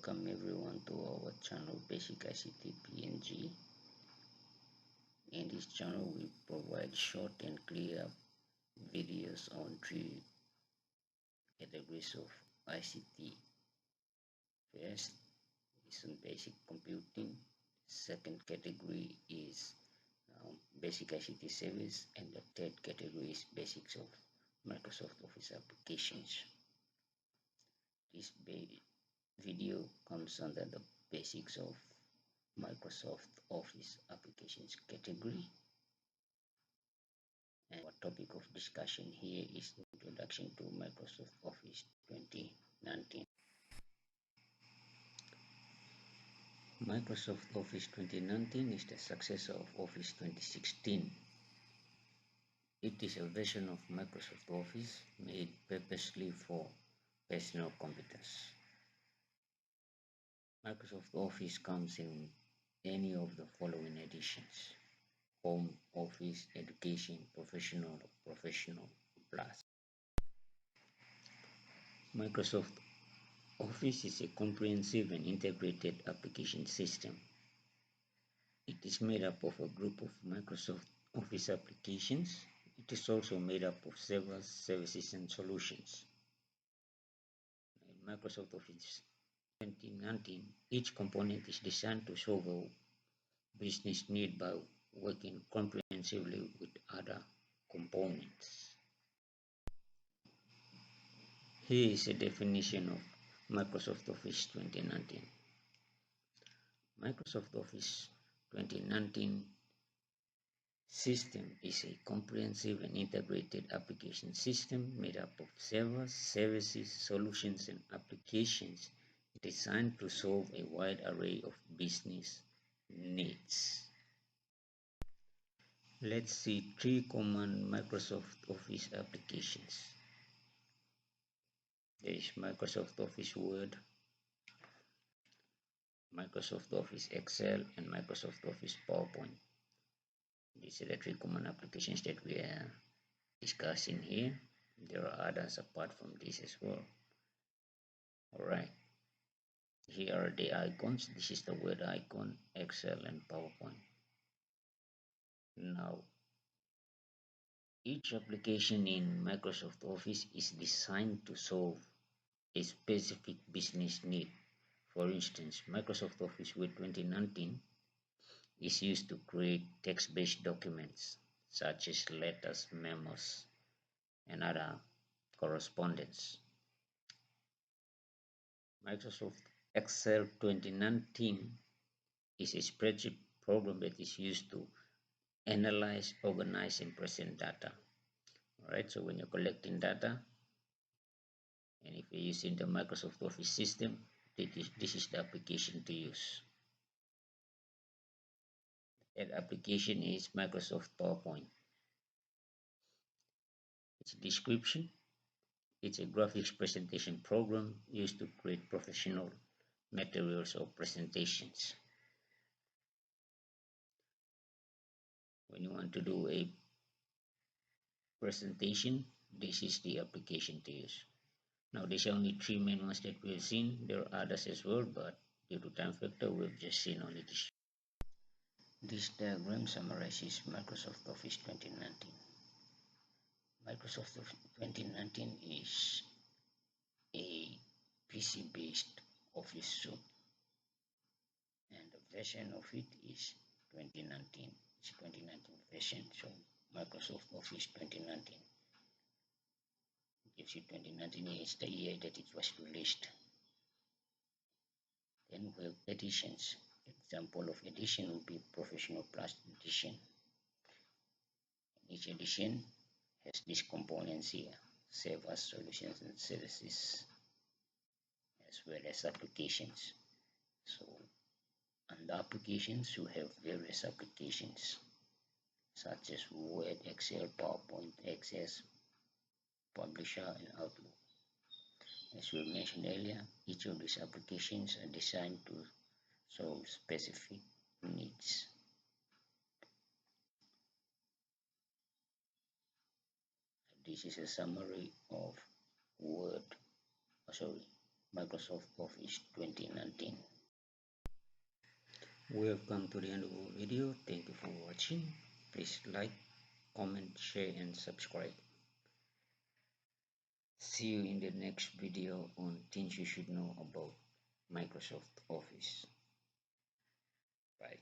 Welcome everyone to our channel Basic ICT PNG. In this channel we provide short and clear videos on three categories of ICT. First is on basic computing. Second category is basic ICT service, and the third category is basics of Microsoft Office applications. This video comes under the basics of Microsoft Office applications category, and our topic of discussion here is introduction to Microsoft Office 2019. Microsoft Office 2019 is the successor of Office 2016. It is a version of Microsoft Office made purposely for personal computers. Microsoft Office comes in any of the following editions: Home, Office, Education, Professional, Professional Plus. Microsoft Office is a comprehensive and integrated application system. It is made up of a group of Microsoft Office applications. It is also made up of several services and solutions. In Microsoft Office 2019, each component is designed to solve a business need by working comprehensively with other components. Here is a definition of Microsoft Office 2019. Microsoft Office 2019 system is a comprehensive and integrated application system made up of several services, solutions, and applications designed to solve a wide array of business needs. Let's see three common Microsoft Office applications. There is Microsoft Office Word, Microsoft Office Excel, and Microsoft Office PowerPoint. These are the three common applications that we are discussing here. There are others apart from this as well. Alright, here are the icons. This is the Word icon, Excel, and PowerPoint. Now, each application in Microsoft Office is designed to solve a specific business need. For instance, Microsoft Office Word 2019 is used to create text-based documents such as letters, memos, and other correspondence. Microsoft Excel 2019 is a spreadsheet program that is used to analyze, organize, and present data. Alright, so when you're collecting data, and if you're using the Microsoft Office system, this is the application to use. That application is Microsoft PowerPoint. Its description: it's a graphics presentation program used to create professional materials or presentations. When you want to do a presentation, this is the application to use. Now, these are only three main ones that we've seen. There are others as well, but due to time factor, we've just seen only this. This diagram summarizes Microsoft Office 2019. Microsoft Office 2019 is a PC-based Office suite, and the version of it is 2019. It's 2019 version, so Microsoft Office 2019 gives you 2019 is the year that it was released. Then we have editions. Example of edition would be Professional Plus edition. Each edition has these components here: servers, solutions, and services, as well as applications. So under applications, you have various applications such as Word, Excel, PowerPoint, Access, Publisher, and Outlook. As we mentioned earlier, each of these applications are designed to solve specific needs. This is a summary of Microsoft Office 2019. We have come to the end of our video. Thank you for watching. Please like, comment, share and subscribe. See you in the next video on things you should know about Microsoft Office. Bye.